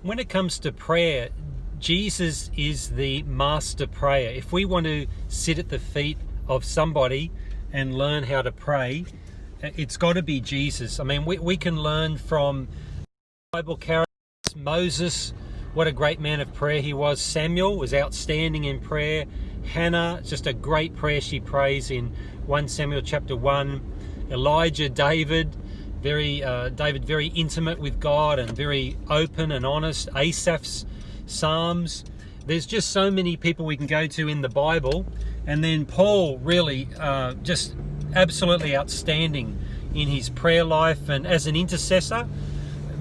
when it comes to prayer, Jesus is the master prayer. If we want to sit at the feet of somebody and learn how to pray, it's got to be Jesus. I mean, we can learn from Bible characters. Moses, what a great man of prayer he was. Samuel was outstanding in prayer. Hannah, just a great prayer she prays in 1 Samuel chapter 1. Elijah, David very intimate with God and very open and honest. Asaph's Psalms. There's just so many people we can go to in the Bible. And then Paul, really just absolutely outstanding in his prayer life and as an intercessor,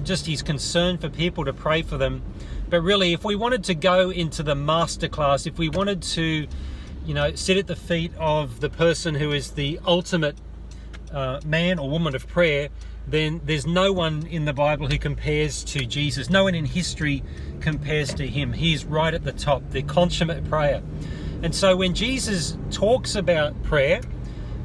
just his concern for people, to pray for them. But really, if we wanted to go into the masterclass, if we wanted to, sit at the feet of the person who is the ultimate man or woman of prayer, then there's no one in the Bible who compares to Jesus. No one in history compares to him. He's right at the top, the consummate prayer. And so when Jesus talks about prayer,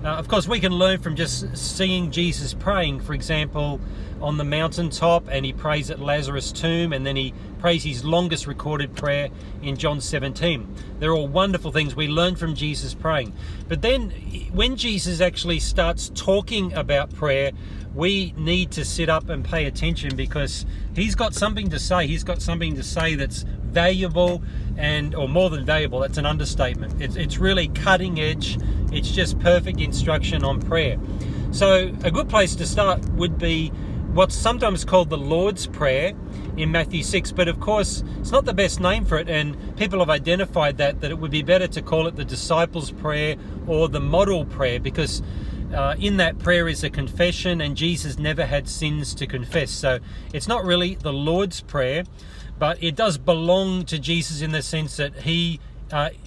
of course, we can learn from just seeing Jesus praying, for example, on the mountaintop, and he prays at Lazarus' tomb, and then he prays his longest recorded prayer in John 17. They're all wonderful things we learn from Jesus praying. But then when Jesus actually starts talking about prayer, we need to sit up and pay attention, because he's got something to say. He's got something to say that's valuable, or more than valuable. That's an understatement. It's really cutting edge. It's just perfect instruction on prayer. So a good place to start would be what's sometimes called the Lord's Prayer in Matthew 6, but of course it's not the best name for it, and people have identified that it would be better to call it the Disciples' Prayer or the Model Prayer, because in that prayer is a confession, and Jesus never had sins to confess. So it's not really the Lord's Prayer, but it does belong to Jesus in the sense that he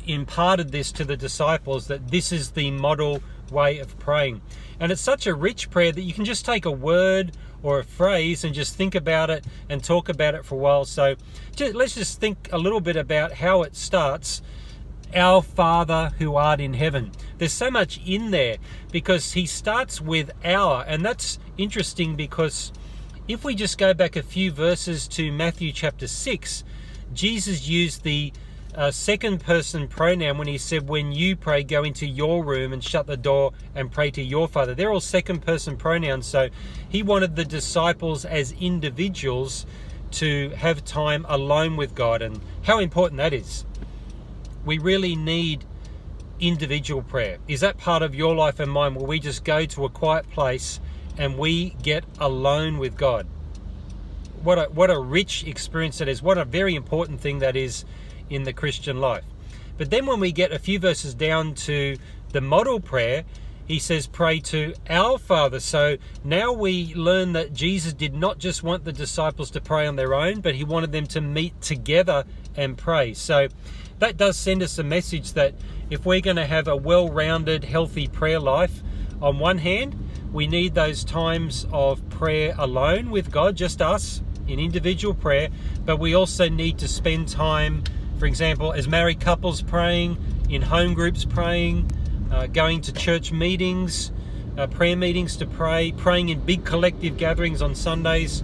imparted this to the disciples, that this is the model way of praying. And it's such a rich prayer that you can just take a word or a phrase and just think about it and talk about it for a while. So let's just think a little bit about how it starts. Our Father who art in heaven. There's so much in there, because he starts with our, and that's interesting, because if we just go back a few verses to Matthew chapter 6, Jesus used the second person pronoun when he said, when you pray, go into your room and shut the door and pray to your Father. They're all second person pronouns. So he wanted the disciples as individuals to have time alone with God, and how important that is. We really need individual prayer. Is that part of your life and mine, where we just go to a quiet place and we get alone with God? What a rich experience that is. What a very important thing that is in the Christian life. But then when we get a few verses down to the model prayer, he says, pray to our Father. So now we learn that Jesus did not just want the disciples to pray on their own, but he wanted them to meet together and pray. So that does send us a message that if we're going to have a well-rounded, healthy prayer life, on one hand, we need those times of prayer alone with God, just us, in individual prayer, but we also need to spend time, for example, as married couples praying, in home groups praying, going to church meetings, prayer meetings to pray, praying in big collective gatherings on Sundays.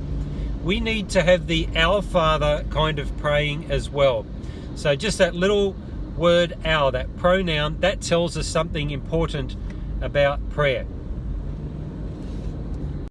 We need to have the Our Father kind of praying as well. So just that little word our, that pronoun, that tells us something important about prayer.